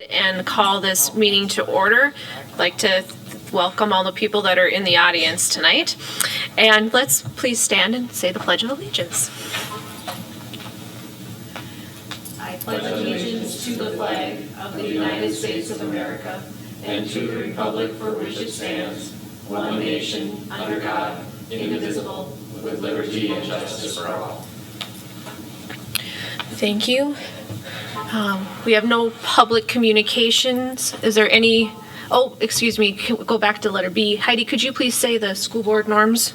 And call this meeting to order. I'd like to welcome all the people that are in the audience tonight. And let's please stand and say the Pledge of Allegiance. I pledge allegiance to the flag of the United States of America and to the republic for which it stands, one nation, under God, indivisible, with liberty and justice for all. Thank you. We have no public communications. Is there any, excuse me, go back to letter B. Heidi, could you please say the school board norms?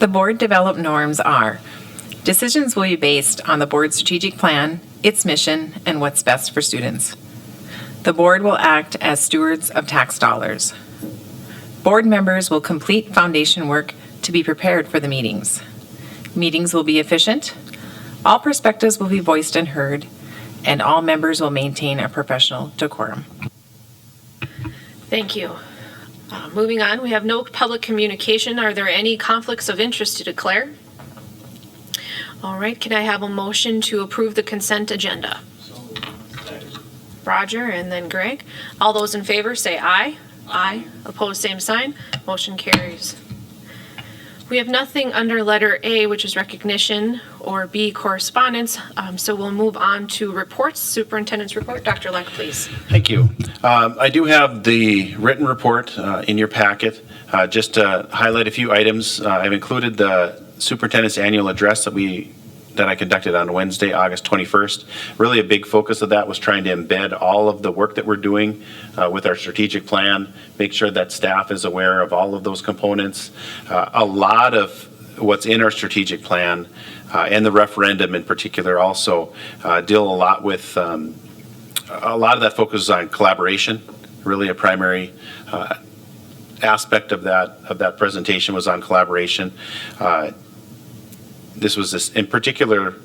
The board developed norms are: decisions will be based on the board's strategic plan, its mission, and what's best for students. The board will act as stewards of tax dollars. Board members will complete foundation work to be prepared for the meetings. Meetings will be efficient. All perspectives will be voiced and heard, and all members will maintain a professional decorum. Thank you. Moving on, we have no public communication. Are there any conflicts of interest to declare? All right, can I have a motion to approve the consent agenda? Roger and then Greg. All those in favor say aye. Aye. Opposed, same sign. Motion carries. We have nothing under letter A, which is recognition, or B, correspondence, so we'll move on to reports. Superintendent's report. Dr. Leck, please. Thank you. I do have the written report in your packet. Just to highlight a few items, I've included the superintendent's annual address that I conducted on Wednesday, August 21st. Really a big focus of that was trying to embed all of the work that we're doing with our strategic plan, make sure that staff is aware of all of those components. A lot of what's in our strategic plan and the referendum in particular also deal a lot with, a lot of that focuses on collaboration, really a primary aspect of that presentation was on collaboration. This was in particular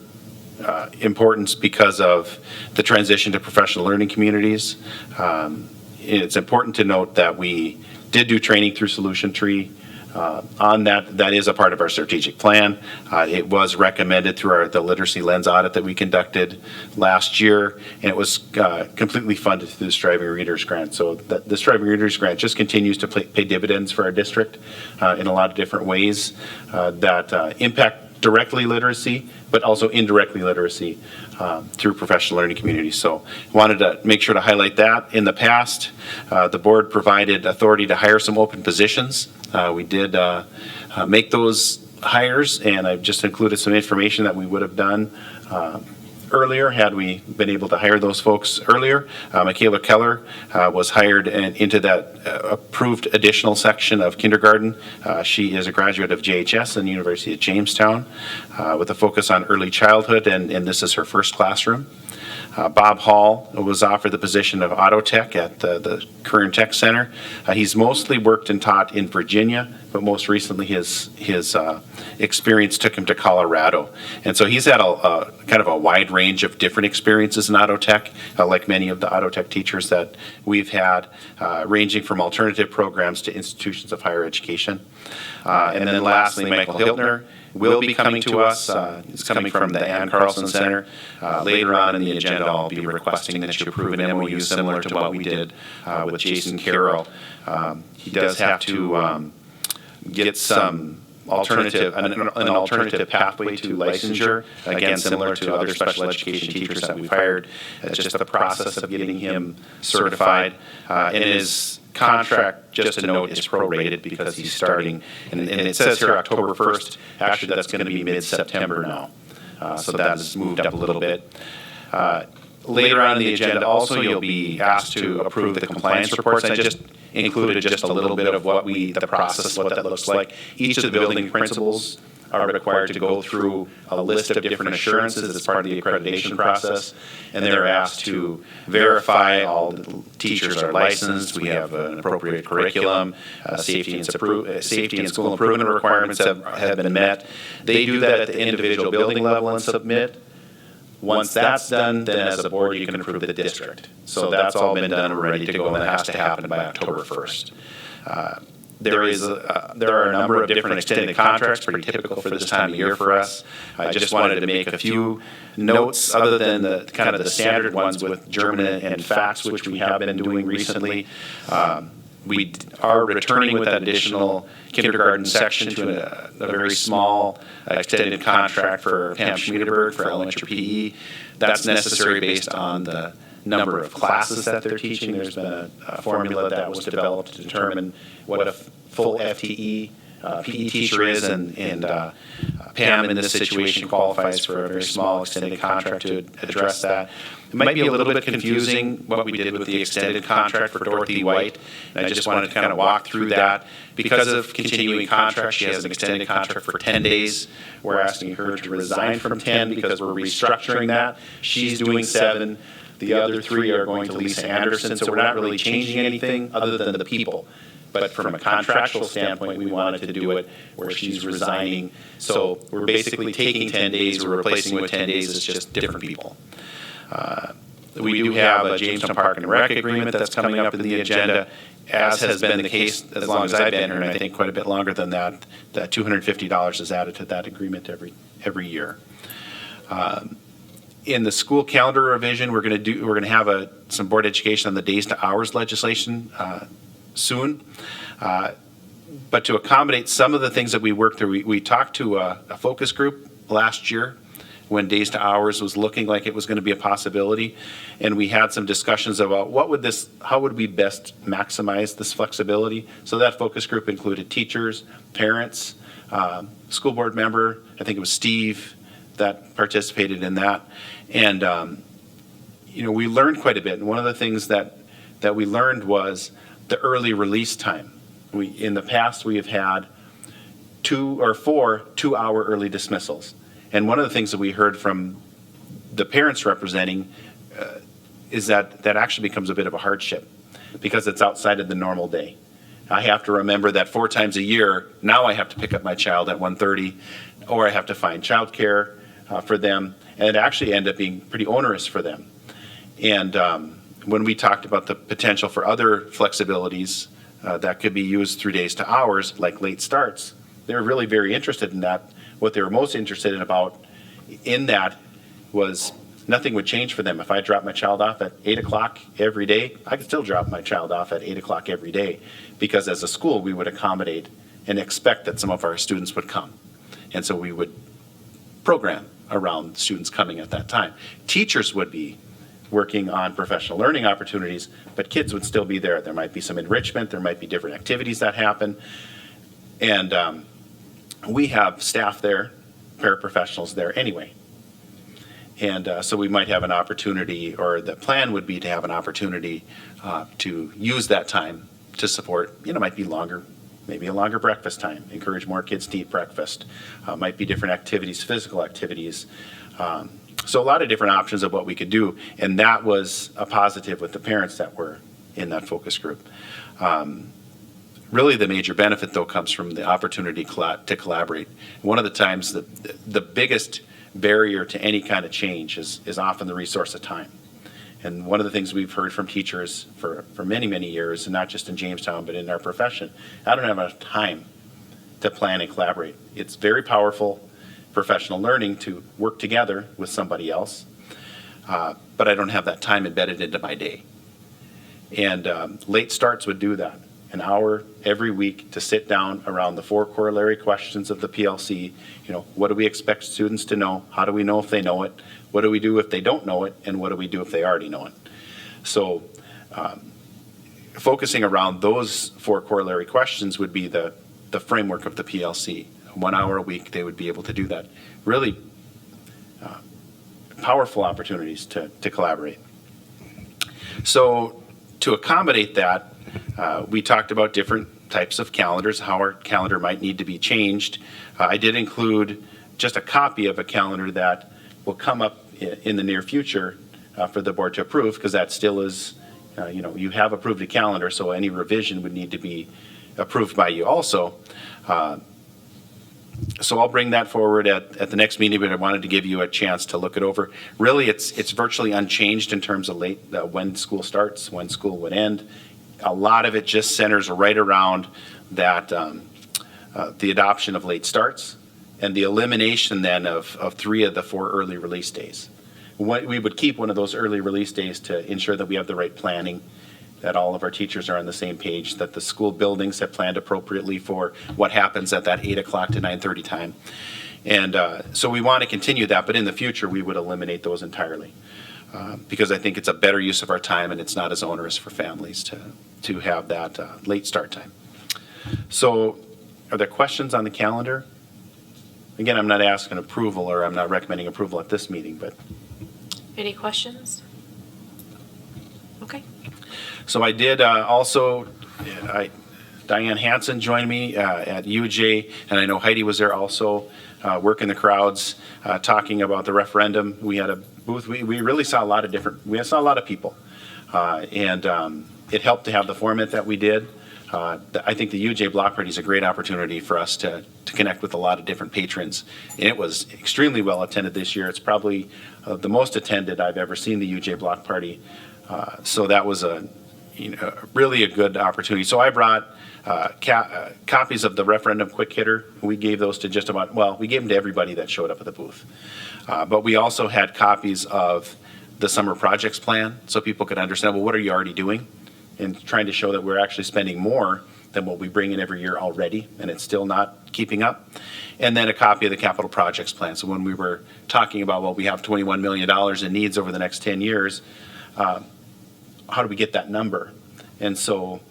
importance because of the transition to professional learning communities. It's important to note that we did do training through Solution Tree on that. That is a part of our strategic plan. It was recommended through the literacy lens audit that we conducted last year, and it was completely funded through the Striving Readers Grant. So the Striving Readers Grant just continues to pay dividends for our district in a lot of different ways that impact directly literacy, but also indirectly literacy through professional learning communities. So wanted to make sure to highlight that. In the past, the board provided authority to hire some open positions. We did make those hires, and I've just included some information that we would have done earlier had we been able to hire those folks earlier. Michaela Keller was hired into that approved additional section of kindergarten. She is a graduate of JHS and the University of Jamestown with a focus on early childhood, and this is her first classroom. Bob Hall was offered the position of auto tech at the Kern Tech Center. He's mostly worked and taught in Virginia, but most recently his experience took him to Colorado. And so he's had a kind of a wide range of different experiences in auto tech, like many of the auto tech teachers that we've had, ranging from alternative programs to institutions of higher education. And then lastly, Michael Hiltner will be coming to us. He's coming from the Ann Carlson Center. Later on in the agenda, I'll be requesting that you approve an MOU similar to what we did with Jason Carroll. He does have to get some an alternative pathway to licensure, again, similar to other special education teachers that we've hired. It's just the process of getting him certified. And his contract, just to note, is prorated because he's starting, and it says here October 1st. Actually, that's going to be mid-September now. So that has moved up a little bit. Later on in the agenda, also, you'll be asked to approve the compliance reports. I just included just a little bit of the process, what that looks like. Each of the building principals are required to go through a list of different assurances as part of the accreditation process, and they're asked to verify all the teachers are licensed, we have an appropriate curriculum, safety and school improvement requirements have been met. They do that at the individual building level and submit. Once that's done, then as a board, you can approve the district. So that's all been done and ready to go, and that has to happen by October 1st. there are a number of different extended contracts, pretty typical for this time of year for us. I just wanted to make a few notes other than the kind of the standard ones with German and FACS, which we have been doing recently. We are returning with that additional kindergarten section to a very small extended contract for Pam Schmiedeberg for elementary PE. That's necessary based on the number of classes that they're teaching. There's been a formula that was developed to determine what a full FTE PE teacher is, and Pam in this situation qualifies for a very small extended contract to address that. It might be a little bit confusing what we did with the extended contract for Dorothy White, and I just wanted to kind of walk through that. Because of continuing contract, she has an extended contract for 10 days. We're asking her to resign from 10 because we're restructuring that. She's doing 7. The other 3 are going to Lisa Anderson, so we're not really changing anything other than the people. But from a contractual standpoint, we wanted to do it where she's resigning. So we're basically taking 10 days, we're replacing with 10 days, it's just different people. We do have a Jamestown Park and Rec agreement that's coming up in the agenda, as has been the case as long as I've been here, and I think quite a bit longer than that. That $250 is added to that agreement every year. In the school calendar revision, we're going to have some board education on the days to hours legislation soon. But to accommodate some of the things that we worked through, we talked to a focus group last year when days to hours was looking like it was going to be a possibility, and we had some discussions about how would we best maximize this flexibility. So that focus group included teachers, parents, school board member, I think it was Steve that participated in that, and we learned quite a bit. And one of the things that we learned was the early release time. In the past, we have had 2 or 4 2-hour early dismissals. And one of the things that we heard from the parents representing is that actually becomes a bit of a hardship because it's outside of the normal day. I have to remember that 4 times a year, now I have to pick up my child at 1:30, or I have to find childcare for them, and it actually ended up being pretty onerous for them. And when we talked about the potential for other flexibilities that could be used through days to hours, like late starts, they were really very interested in that. What they were most interested in that was nothing would change for them. If I dropped my child off at 8 o'clock every day, I could still drop my child off at 8 o'clock every day, because as a school we would accommodate and expect that some of our students would come. And so we would program around students coming at that time. Teachers would be working on professional learning opportunities, but kids would still be there. There might be some enrichment, there might be different activities that happen. And we have staff there, paraprofessionals there anyway. And so we might have an opportunity, or the plan would be to have an opportunity to use that time to support, might be longer, maybe a longer breakfast time, encourage more kids to eat breakfast, might be different activities, physical activities. So a lot of different options of what we could do, and that was a positive with the parents that were in that focus group. Really the major benefit, though, comes from the opportunity to collaborate. One of the times the biggest barrier to any kind of change is often the resource of time. And one of the things we've heard from teachers for many, many years, and not just in Jamestown, but in our profession, I don't have enough time to plan and collaborate. It's very powerful professional learning to work together with somebody else, but I don't have that time embedded into my day. And late starts would do that. An hour every week to sit down around the 4 corollary questions of the PLC. What do we expect students to know? How do we know if they know it? What do we do if they don't know it? And what do we do if they already know it? So focusing around those 4 corollary questions would be the framework of the PLC. 1 hour a week, they would be able to do that. Really powerful opportunities to collaborate. So to accommodate that, we talked about different types of calendars, how our calendar might need to be changed. I did include just a copy of a calendar that will come up in the near future for the board to approve, because that still is, you have approved a calendar, so any revision would need to be approved by you also. So I'll bring that forward at the next meeting, but I wanted to give you a chance to look it over. Really, it's virtually unchanged in terms of when school starts, when school would end. A lot of it just centers right around that the adoption of late starts and the elimination then of 3 of the 4 early release days. We would keep one of those early release days to ensure that we have the right planning, that all of our teachers are on the same page, that the school buildings have planned appropriately for what happens at that 8 o'clock to 9:30 time. And so we want to continue that, but in the future, we would eliminate those entirely. Because I think it's a better use of our time and it's not as onerous for families to have that late start time. So are there questions on the calendar? Again, I'm not asking approval, or I'm not recommending approval at this meeting, but. Any questions? Okay. So I did also, Diane Hansen joined me at UJ, and I know Heidi was there also, working the crowds, talking about the referendum. We had a booth. We really saw a lot of people. And it helped to have the format that we did. I think the UJ Block Party is a great opportunity for us to connect with a lot of different patrons. And it was extremely well attended this year. It's probably the most attended I've ever seen the UJ Block Party. So that was really a good opportunity. So I brought copies of the referendum quick hitter. We gave those to we gave them to everybody that showed up at the booth. But we also had copies of the summer projects plan so people could understand, well, what are you already doing? And trying to show that we're actually spending more than what we bring in every year already, and it's still not keeping up. And then a copy of the capital projects plan. So when we were talking about, well, we have $21 million in needs over the next 10 years, how do we get that number? And so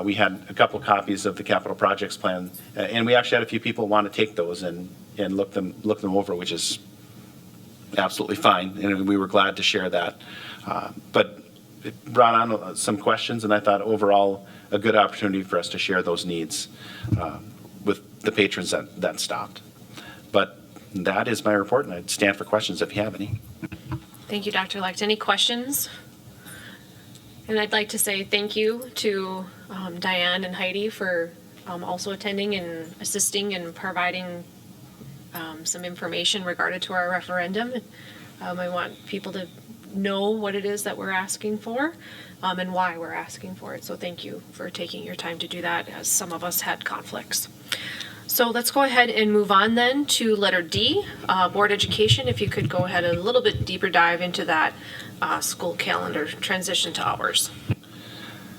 we had a couple copies of the capital projects plan, and we actually had a few people want to take those and look them over, which is absolutely fine, and we were glad to share that. But it brought on some questions, and I thought overall a good opportunity for us to share those needs with the patrons that stopped. But that is my report, and I'd stand for questions if you have any. Thank you, Dr. Lecht. Any questions? And I'd like to say thank you to Diane and Heidi for also attending and assisting and providing some information regarding to our referendum. I want people to know what it is that we're asking for and why we're asking for it. So thank you for taking your time to do that, as some of us had conflicts. So let's go ahead and move on then to letter D, board education. If you could go ahead and a little bit deeper dive into that school calendar transition to hours.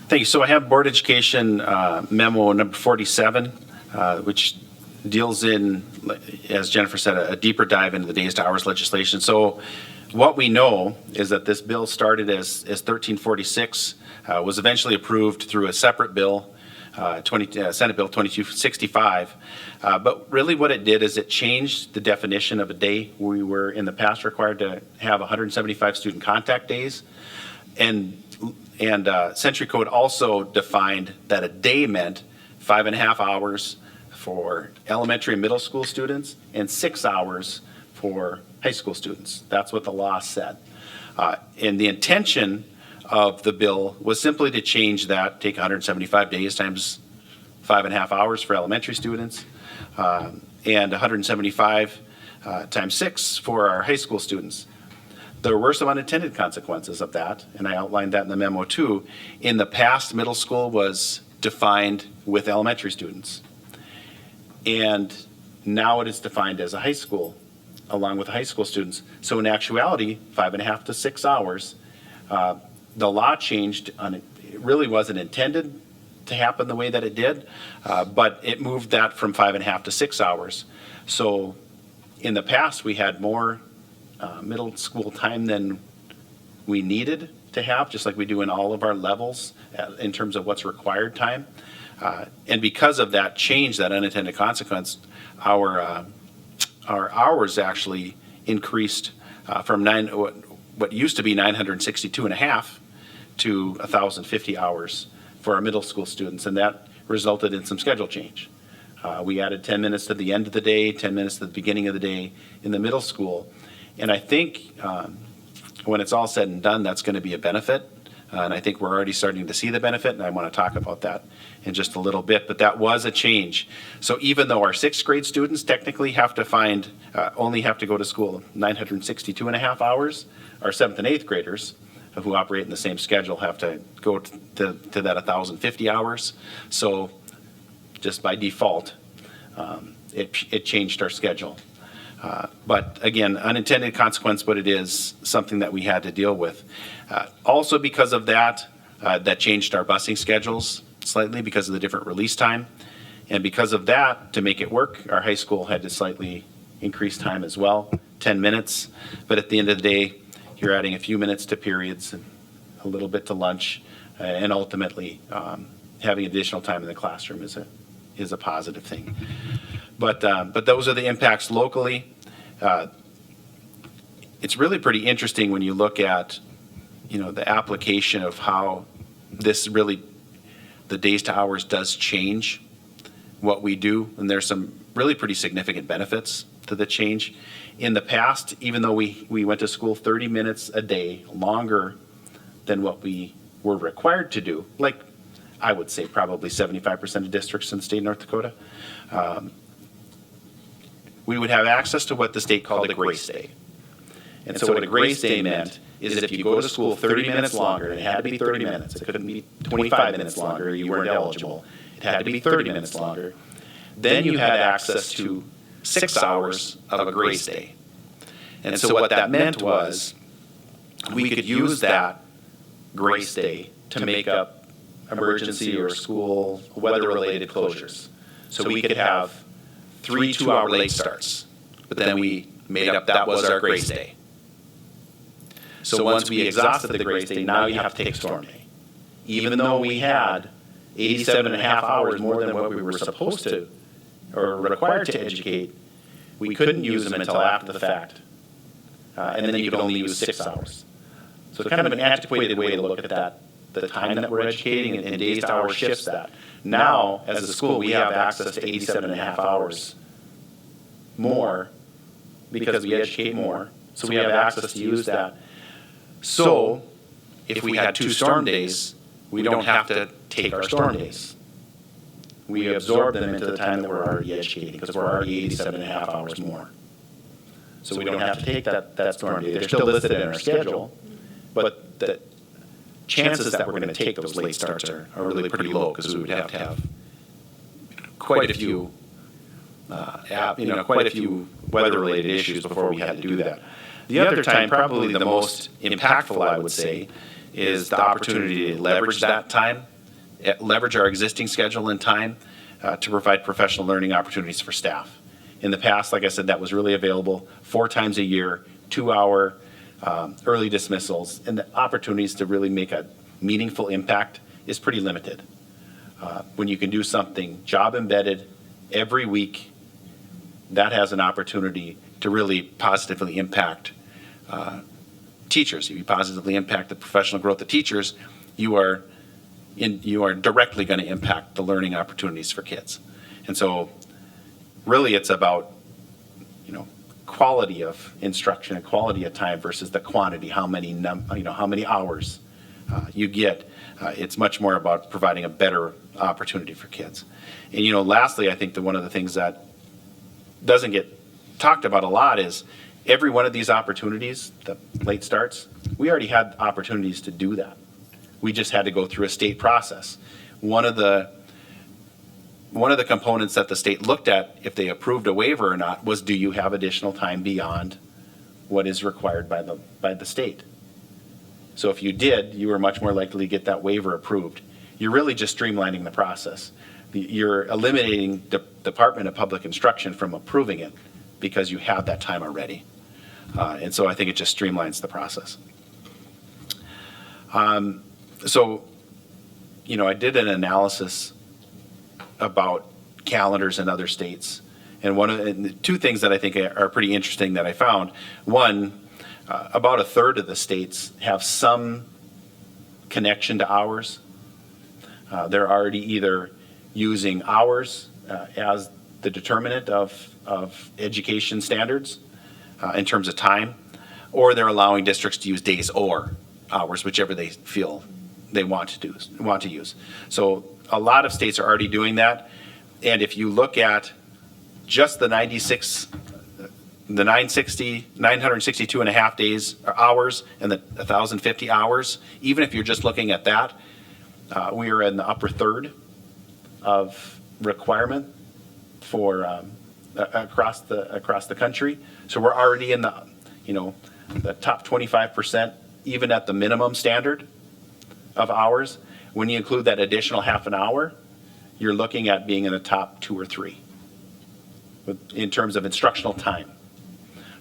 Thank you. So I have board education memo number 47, which deals in, as Jennifer said, a deeper dive into the days to hours legislation. So what we know is that this bill started as 1346, was eventually approved through a separate bill, Senate Bill 2265. But really what it did is it changed the definition of a day. We were in the past required to have 175 student contact days. And Century Code also defined that a day meant 5.5 hours for elementary and middle school students and 6 hours for high school students. That's what the law said. And the intention of the bill was simply to change that, take 175 days times 5.5 hours for elementary students, and 175 times 6 for our high school students. There were some unintended consequences of that, and I outlined that in the memo too. In the past, middle school was defined with elementary students, and now it is defined as a high school along with high school students. So in actuality, 5.5 to 6 hours. The law changed it really wasn't intended to happen the way that it did, but it moved that from 5.5 to 6 hours. So in the past, we had more middle school time than we needed to have, just like we do in all of our levels in terms of what's required time. And because of that change, that unintended consequence, our hours actually increased from what used to be 962 and a half to 1,050 hours for our middle school students, and that resulted in some schedule change. We added 10 minutes to the end of the day, 10 minutes to the beginning of the day in the middle school, and I think when it's all said and done, that's going to be a benefit, and I think we're already starting to see the benefit, and I want to talk about that in just a little bit, but that was a change. So even though our 6th grade students technically have to only have to go to school 962 and a half hours, our 7th and 8th graders who operate in the same schedule have to go to that 1,050 hours. So just by default, it changed our schedule. But again, unintended consequence, but it is something that we had to deal with. Also because of that, that changed our busing schedules slightly because of the different release time. And because of that, to make it work, our high school had to slightly increase time as well, 10 minutes. But at the end of the day, you're adding a few minutes to periods and a little bit to lunch, and ultimately having additional time in the classroom is a positive thing. But those are the impacts locally. It's really pretty interesting when you look at, the application of how this really, the days to hours does change what we do. And there's some really pretty significant benefits to the change. In the past, even though we went to school 30 minutes a day longer than what we were required to do, like I would say probably 75% of districts in the state of North Dakota, we would have access to what the state called a grace day. And so what a grace day meant is if you go to school 30 minutes longer, and it had to be 30 minutes, it couldn't be 25 minutes longer, you weren't eligible, it had to be 30 minutes longer, then you had access to 6 hours of a grace day. And so what that meant was we could use that grace day to make up emergency or school weather-related closures. So we could have 3 2-hour late starts, but then we made up that was our grace day. So once we exhausted the grace day, now you have to take storm day. Even though we had 87 and a half hours more than what we were supposed to or required to educate, we couldn't use them until after the fact. And then you could only use 6 hours. So it's kind of an antiquated way to look at that, the time that we're educating, and days to hour shifts that. Now, as a school, we have access to 87 and a half hours more because we educate more. So we have access to use that. So if we had 2 storm days, we don't have to take our storm days. We absorb them into the time that we're already educating because we're already 87 and a half hours more. So we don't have to take that storm day. They're still listed in our schedule, but the chances that we're going to take those late starts are really pretty low because we would have to have quite a few weather-related issues before we had to do that. The other time, probably the most impactful, I would say, is the opportunity to leverage that time, leverage our existing schedule and time to provide professional learning opportunities for staff. In the past, like I said, that was really available 4 times a year, 2-hour early dismissals, and the opportunities to really make a meaningful impact is pretty limited. When you can do something job embedded every week, that has an opportunity to really positively impact teachers. If you positively impact the professional growth of teachers, you are directly going to impact the learning opportunities for kids. And so really it's about quality of instruction and quality of time versus the quantity, how many hours you get. It's much more about providing a better opportunity for kids. And lastly, I think that one of the things that doesn't get talked about a lot is every one of these opportunities, the late starts, we already had opportunities to do that. We just had to go through a state process. One of the components that the state looked at if they approved a waiver or not was, do you have additional time beyond what is required by the state? So if you did, you were much more likely to get that waiver approved. You're really just streamlining the process. You're eliminating the Department of Public Instruction from approving it because you have that time already. And so I think it just streamlines the process. So I did an analysis about calendars in other states. And the 2 things that I think are pretty interesting that I found. One, about a third of the states have some connection to hours. They're already either using hours as the determinant of education standards in terms of time, or they're allowing districts to use days or hours, whichever they feel they want to use. So a lot of states are already doing that. And if you look at just the 962 and a half days or hours and the 1,050 hours, even if you're just looking at that, we are in the upper third of requirement for across the country. So we're already in the, the top 25%, even at the minimum standard of hours. When you include that additional half an hour, you're looking at being in the top 2 or 3 in terms of instructional time.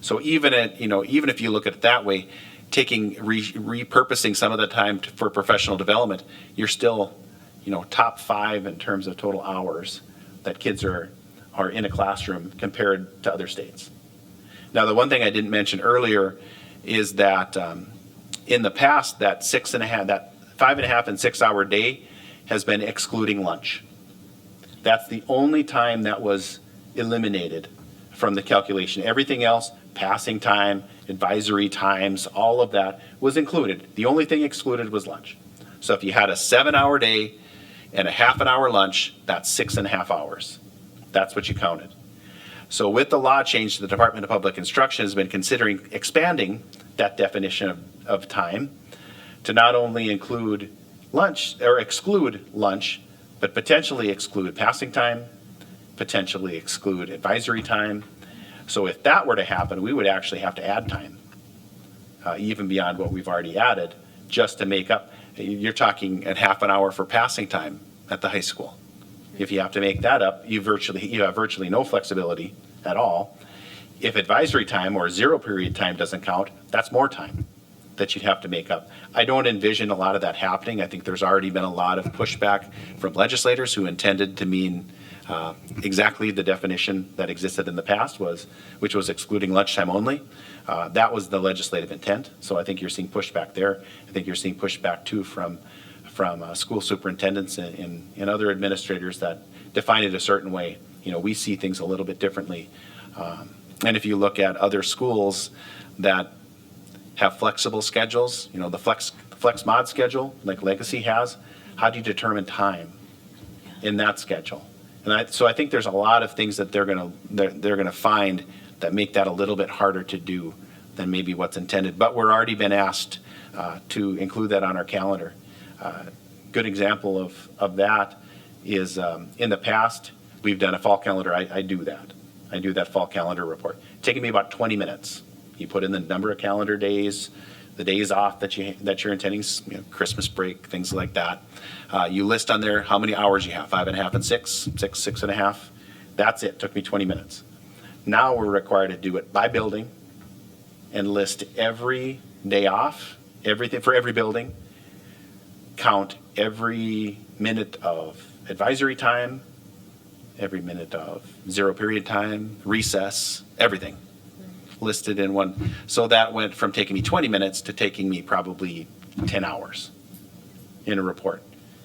So even if you look at it that way, repurposing some of the time for professional development, you're still, top 5 in terms of total hours that kids are in a classroom compared to other states. Now, the one thing I didn't mention earlier is that in the past, that 5.5 and 6 hour day has been excluding lunch. That's the only time that was eliminated from the calculation. Everything else, passing time, advisory times, all of that was included. The only thing excluded was lunch. So if you had a 7-hour day and a half an hour lunch, that's 6.5 hours. That's what you counted. So with the law change, the Department of Public Instruction has been considering expanding that definition of time to not only include lunch or exclude lunch, but potentially exclude passing time, potentially exclude advisory time. So if that were to happen, we would actually have to add time, even beyond what we've already added, just to make up. You're talking at half an hour for passing time at the high school. If you have to make that up, you have virtually no flexibility at all. If advisory time or 0 period time doesn't count, that's more time that you'd have to make up. I don't envision a lot of that happening. I think there's already been a lot of pushback from legislators who intended to mean exactly the definition that existed in the past, which was excluding lunchtime only. That was the legislative intent. So I think you're seeing pushback there. I think you're seeing pushback too from school superintendents and other administrators that define it a certain way. We see things a little bit differently. And if you look at other schools that have flexible schedules, the flex mod schedule like Legacy has, how do you determine time in that schedule? And so I think there's a lot of things that they're gonna find that make that a little bit harder to do than maybe what's intended. But we're already been asked to include that on our calendar. Good example of that is in the past we've done a fall calendar. I do that fall calendar report. It's taking me about 20 minutes. You put in the number of calendar days, the days off that you're intending, Christmas break, things like that. You list on there how many hours you have, 5.5 and 6, 6.5. That's it. Took me 20 minutes. Now we're required to do it by building and list every day off, everything for every building, count every minute of advisory time, every minute of 0 period time, recess, everything listed in one. So that went from taking me 20 minutes to taking me probably 10 hours in a report,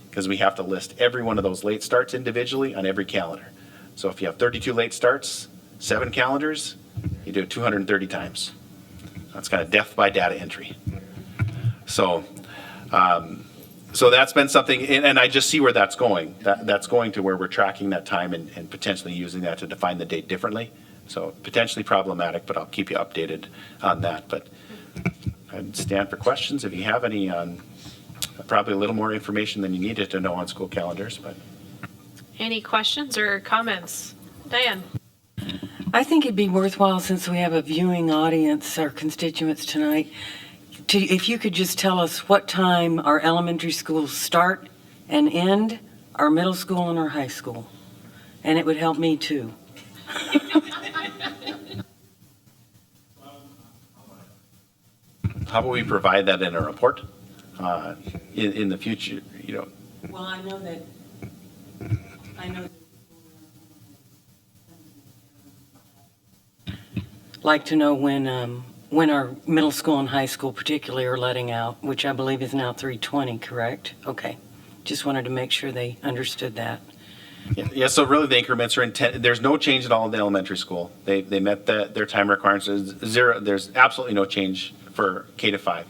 because we have to list every one of those late starts individually on every calendar. So if you have 32 late starts, 7 calendars, you do it 230 times. That's kind of death by data entry. So that's been something, and I just see where that's going. That's going to where we're tracking that time and potentially using that to define the date differently. So potentially problematic, but I'll keep you updated on that. But I'd stand for questions if you have any on probably a little more information than you needed to know on school calendars. But Any questions or comments? Diane? I think it'd be worthwhile, since we have a viewing audience, our constituents tonight, if you could just tell us what time our elementary schools start and end, our middle school and our high school. And it would help me too. how about we provide that in a report in the future? Well, I know that. Like to know when our middle school and high school particularly are letting out, which I believe is now 3:20, correct? Okay. Just wanted to make sure they understood that. Yeah, so really the increments are there's no change at all in the elementary school. They met their time requirements. Zero. There's absolutely no change for K to 5.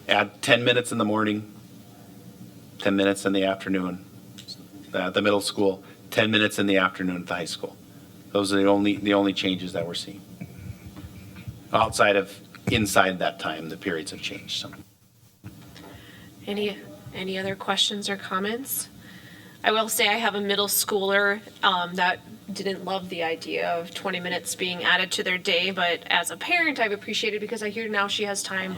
Add 10 minutes in the morning, 10 minutes in the afternoon. The middle school, 10 minutes in the afternoon at the high school. Those are the only changes that we're seeing. Inside that time, the periods have changed. So. Any other questions or comments? I will say I have a middle schooler that didn't love the idea of 20 minutes being added to their day, but as a parent, I've appreciated because I hear now she has time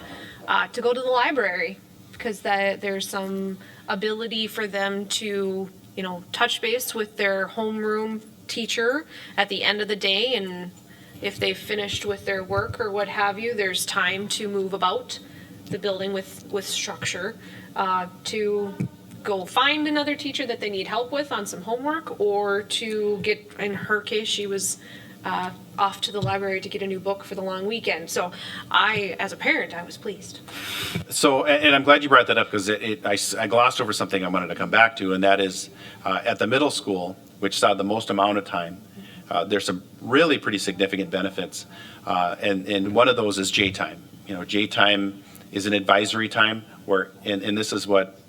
to go to the library because there's some ability for them to, touch base with their homeroom teacher at the end of the day, and if they've finished with their work or what have you, there's time to move about the building with structure, to go find another teacher that they need help with on some homework, or to get, in her case, she was off to the library to get a new book for the long weekend. So as a parent, I was pleased. So, and I'm glad you brought that up because I glossed over something I wanted to come back to, and that is at the middle school, which saw the most amount of time, there's some really pretty significant benefits, and one of those is J time. J time is an advisory time where, and this is what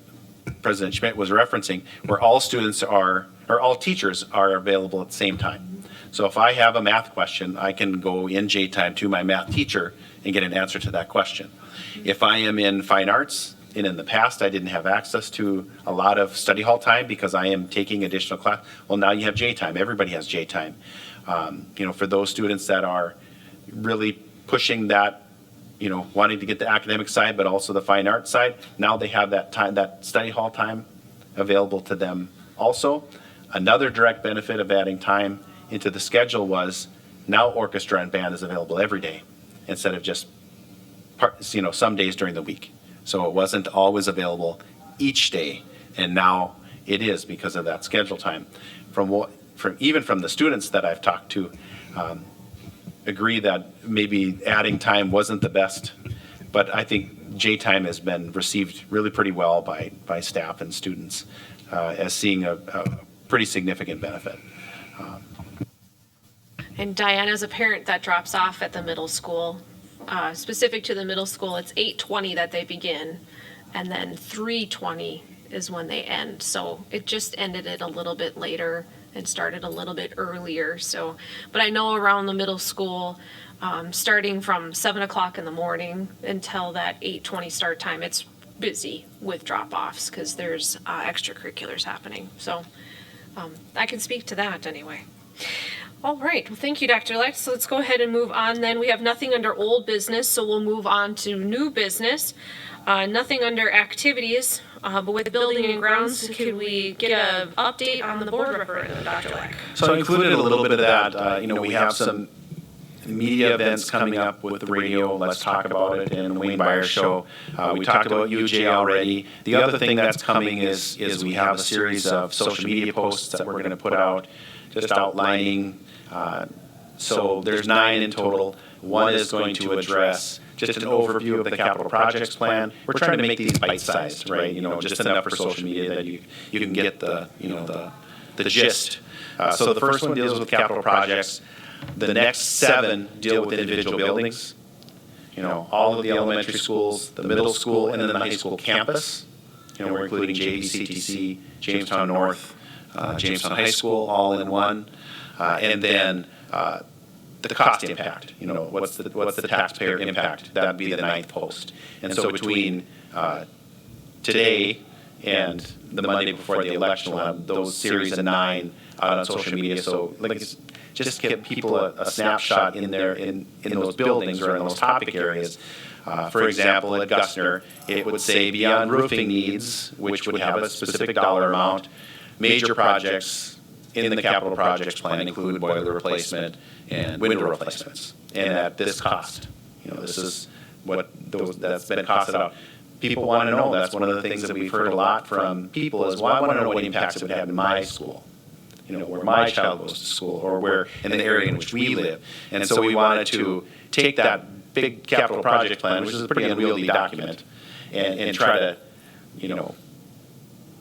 President Schmidt was referencing, where all students are, or all teachers are available at the same time. So if I have a math question, I can go in J time to my math teacher and get an answer to that question. If I am in fine arts, and in the past I didn't have access to a lot of study hall time because I am taking additional class, well, now you have J time. Everybody has J time. For those students that are really pushing that, wanting to get the academic side, but also the fine arts side, now they have that time, that study hall time available to them also. Another direct benefit of adding time into the schedule was now orchestra and band is available every day instead of just some days during the week. So it wasn't always available each day, and now it is because of that schedule time. Even from the students that I've talked to, agree that maybe adding time wasn't the best, but I think J time has been received really pretty well by staff and students as seeing a pretty significant benefit. And Diane, as a parent that drops off at the middle school, specific to the middle school, it's 8:20 that they begin, and then 3:20 is when they end. So it just ended it a little bit later and started a little bit earlier. So, but I know around the middle school, starting from 7 o'clock in the morning until that 8:20 start time, it's busy with drop-offs because there's extracurriculars happening. So I can speak to that anyway. All right. Well, thank you, Dr. Lex. So let's go ahead and move on then. We have nothing under old business, so we'll move on to new business. Nothing under activities, but with building and grounds, could we get an update on the board referendum, Dr. Lex? So I included a little bit of that. We have some media events coming up with the radio. Let's talk about it, and Wayne Byers show. We talked about UJ already. The other thing that's coming is we have a series of social media posts that we're going to put out, just outlining. So there's 9 in total. One is going to address just an overview of the capital projects plan. We're trying to make these bite-sized, right? Just enough for social media that you can get the gist. So the first one deals with capital projects. The next 7 deal with individual buildings. All of the elementary schools, the middle school, and then the high school campus. We're including JVCTC, Jamestown North, Jamestown High School, all in one. And then the cost impact, what's the taxpayer impact? That would be the 9th post. And so between today and the Monday before the election, we'll have those series of 9 out on social media. So just give people a snapshot in those buildings or in those topic areas. For example, at Gusner, it would say beyond roofing needs, which would have a specific dollar amount, major projects in the capital projects plan include boiler replacement and window replacements, and at this cost. This is that's been costed out. People want to know. That's one of the things that we've heard a lot from people is, well, I want to know what impacts it would have in my school, where my child goes to school, or where in the area in which we live. And so we wanted to take that big capital project plan, which is a pretty unwieldy document, and try to,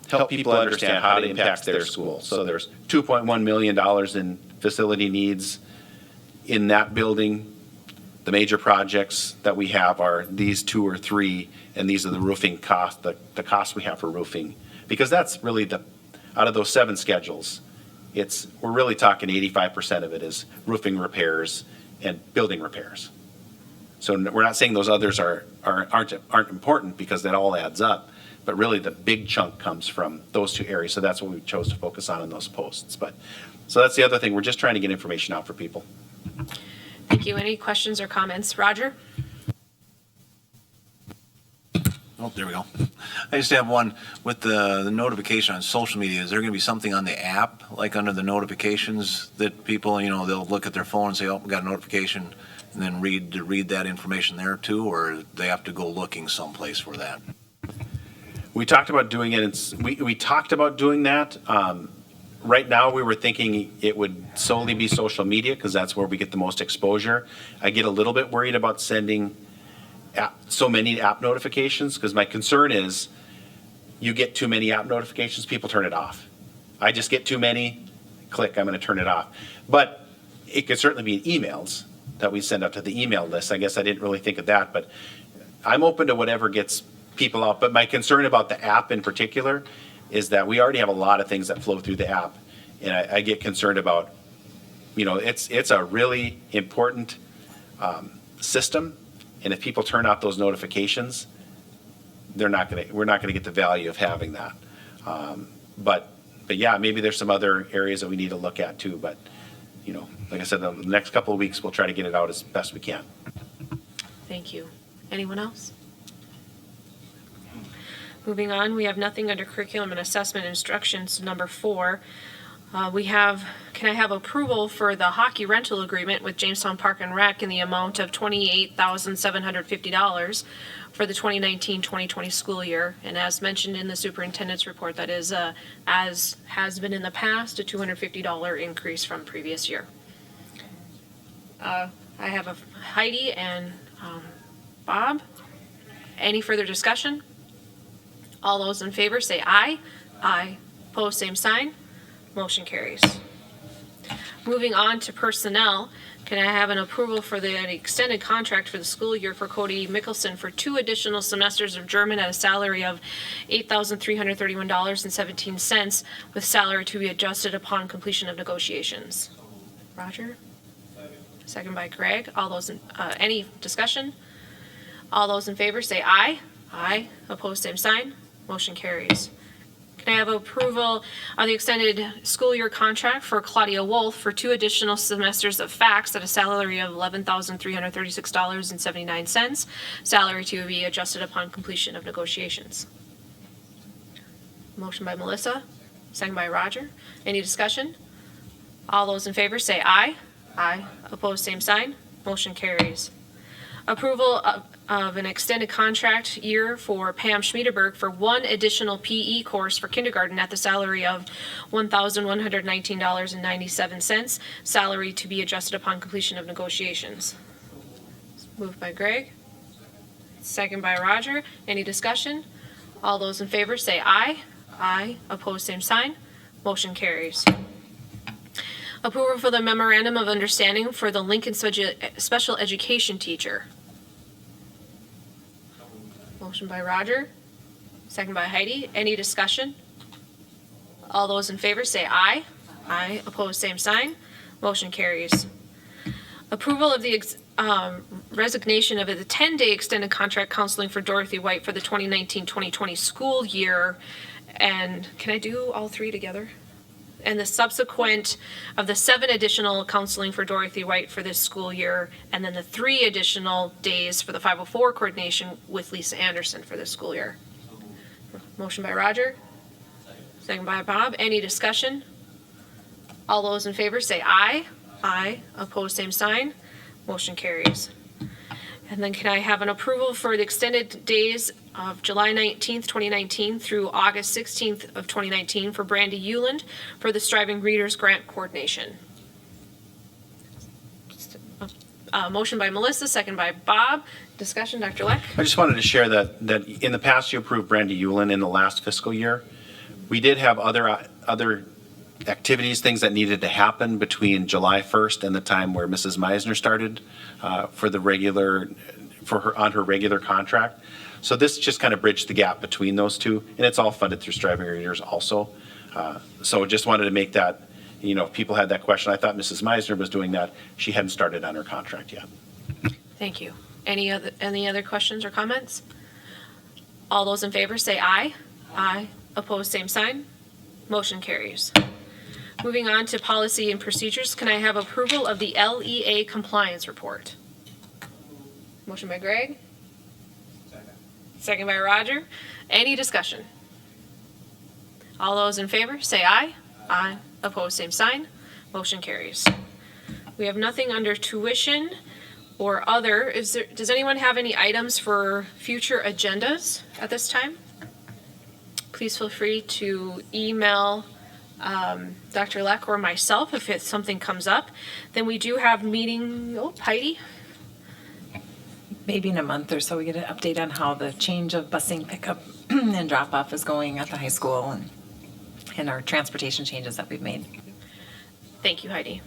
help people understand how it impacts their school. So there's $2.1 million in facility needs in that building. The major projects that we have are these 2 or 3, and these are the roofing costs, the costs we have for roofing. Because that's really out of those 7 schedules, we're really talking 85% of it is roofing repairs and building repairs. So we're not saying those others aren't important, because that all adds up. But really, the big chunk comes from those two areas, so that's what we chose to focus on in those posts. But, so that's the other thing, we're just trying to get information out for people. Thank you. Any questions or comments? Roger? Oh, there we go. I just have one with the notification on social media. Is there going to be something on the app, like under the notifications, that people, you know, they'll look at their phone and say, oh, we got a notification, and then read that information there too, or they have to go looking someplace for that? We talked about doing it, we talked about doing that. Right now, we were thinking it would solely be social media, because that's where we get the most exposure. I get a little bit worried about sending so many app notifications, because my concern is you get too many app notifications, people turn it off. I just get too many, click, I'm going to turn it off. But it could certainly be emails that we send out to the email list. I guess I didn't really think of that, but I'm open to whatever gets people out. But my concern about the app in particular is that we already have a lot of things that flow through the app, and I get concerned about, you know, it's a really important system. And if people turn off those notifications, we're not gonna get the value of having that. But yeah, maybe there's some other areas that we need to look at too. But, you know, like I said, the next couple of weeks, we'll try to get it out as best we can. Thank you. Anyone else? Moving on, we have nothing under curriculum and assessment instructions, number 4. Can I have approval for the hockey rental agreement with Jamestown Park and Rec in the amount of $28,750 for the 2019-2020 school year? And as mentioned in the superintendent's report, that is, as has been in the past, a $250 increase from previous year. I have Heidi and Bob. Any further discussion? All those in favor say aye. Aye. Opposed, same sign. Motion carries. Moving on to personnel, can I have an approval for the extended contract for the school year for Cody Mickelson for 2 additional semesters of German at a salary of $8,331.17, with salary to be adjusted upon completion of negotiations? Roger? Second by Greg. All those any discussion? All those in favor say aye. Aye. Opposed, same sign. Motion carries. Can I have approval of the extended school year contract for Claudia Wolf for 2 additional semesters of FACS at a salary of $11,336.79, salary to be adjusted upon completion of negotiations? Motion by Melissa, second by Roger. Any discussion? All those in favor say aye. Aye. Opposed, same sign. Motion carries. Approval of an extended contract year for Pam Schmiederberg for 1 additional PE course for kindergarten at the salary of $1,119.97, salary to be adjusted upon completion of negotiations. Moved by Greg, second by Roger. Any discussion? All those in favor say aye. Aye. Opposed, same sign. Motion carries. Approval for the memorandum of understanding for the Lincoln special education teacher. Motion by Roger, second by Heidi. Any discussion? All those in favor say aye. Aye. Opposed, same sign. Motion carries. Approval of the resignation of the 10-day extended contract counseling for Dorothy White for the 2019-2020 school year. And can I do all 3 together? And the subsequent of the 7 additional counseling for Dorothy White for this school year, and then the 3 additional days for the 504 coordination with Lisa Anderson for this school year. Motion by Roger, second by Bob. Any discussion? All those in favor say aye. Aye. Opposed, same sign. Motion carries. And then can I have an approval for the extended days of July 19th, 2019 through August 16th of 2019 for Brandy Euland for the Striving Readers Grant Coordination? Motion by Melissa, second by Bob. Discussion, Dr. Leck? I just wanted to share that in the past you approved Brandy Euland in the last fiscal year. We did have other activities, things that needed to happen between July 1st and the time where Mrs. Meisner started on her regular contract. So this just kind of bridged the gap between those two, and it's all funded through Striving Readers also. So just wanted to make that, you know, if people had that question, I thought Mrs. Meisner was doing that. She hadn't started on her contract yet. Thank you. Any other questions or comments? All those in favor say aye. Aye. Opposed, same sign. Motion carries. Moving on to policy and procedures, can I have approval of the LEA compliance report? Motion by Greg. Second by Roger. Any discussion? All those in favor say aye. Aye. Opposed, same sign. Motion carries. We have nothing under tuition or other. Does anyone have any items for future agendas at this time? Please feel free to email Dr. Leck or myself if something comes up. Then we do have meeting, Heidi? Maybe in a month or so, we get an update on how the change of busing pickup and drop off is going at the high school and our transportation changes that we've made. Thank you, Heidi.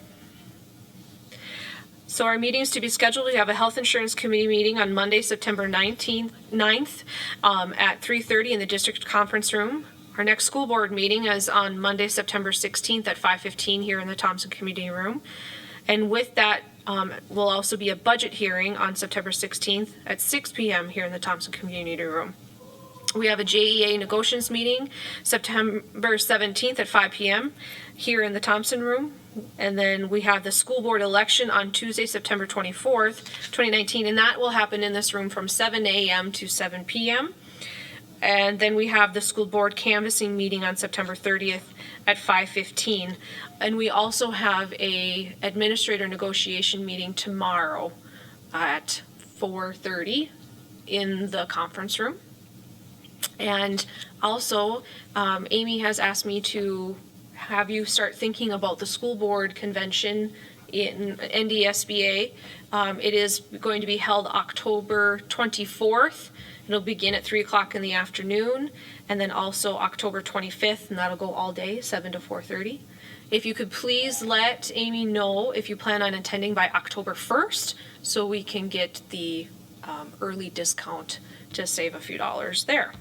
So our meetings to be scheduled, we have a health insurance committee meeting on Monday, September 9th at 3:30 in the district conference room. Our next school board meeting is on Monday, September 16th at 5:15 here in the Thompson Community Room. And with that will also be a budget hearing on September 16th at 6 p.m. here in the Thompson Community Room. We have a JEA negotiations meeting September 17th at 5 p.m. here in the Thompson Room. And then we have the school board election on Tuesday, September 24th, 2019, and that will happen in this room from 7 a.m. to 7 p.m. And then we have the school board canvassing meeting on September 30th at 5:15. And we also have a administrator negotiation meeting tomorrow at 4:30 in the conference room. And also, Amy has asked me to have you start thinking about the school board convention in NDSBA. It is going to be held October 24th. It'll begin at 3 o'clock in the afternoon, and then also October 25th, and that'll go all day, 7 to 4:30. If you could please let Amy know if you plan on attending by October 1st, so we can get the early discount to save a few dollars there.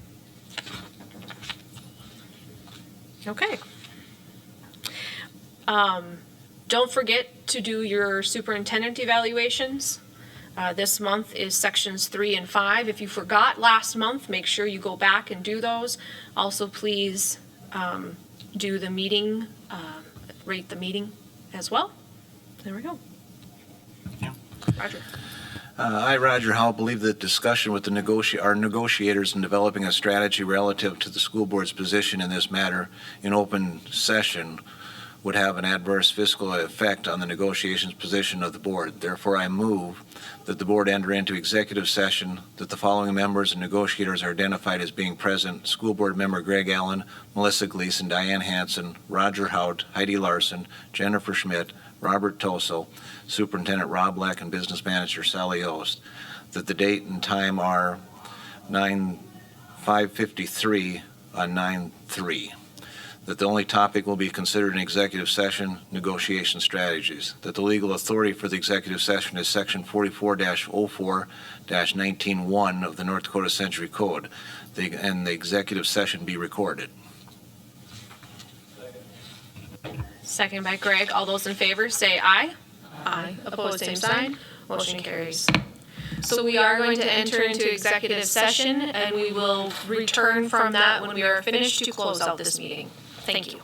Okay. Don't forget to do your superintendent evaluations. This month is sections 3 and 5. If you forgot last month, make sure you go back and do those. Also, please do the meeting, rate the meeting as well. There we go. Yeah. Roger. I, Roger Howell, believe that discussion with our negotiators in developing a strategy relative to the school board's position in this matter in open session would have an adverse fiscal effect on the negotiations position of the board. Therefore, I move that the board enter into executive session, that the following members and negotiators are identified as being present: school board member Greg Allen, Melissa Gleason, Diane Hanson, Roger Hout, Heidi Larson, Jennifer Schmidt, Robert Toso, Superintendent Rob Leck, and Business Manager Sally Ost. That the date and time are 5:53 on 9/3. That the only topic will be considered in executive session, negotiation strategies. That the legal authority for the executive session is Section 44-04-19-1 of the North Dakota Century Code, and the executive session be recorded. Second by Greg. All those in favor say aye. Aye. Opposed, same sign. Motion carries. So we are going to enter into executive session, and we will return from that when we are finished to close out this meeting. Thank you.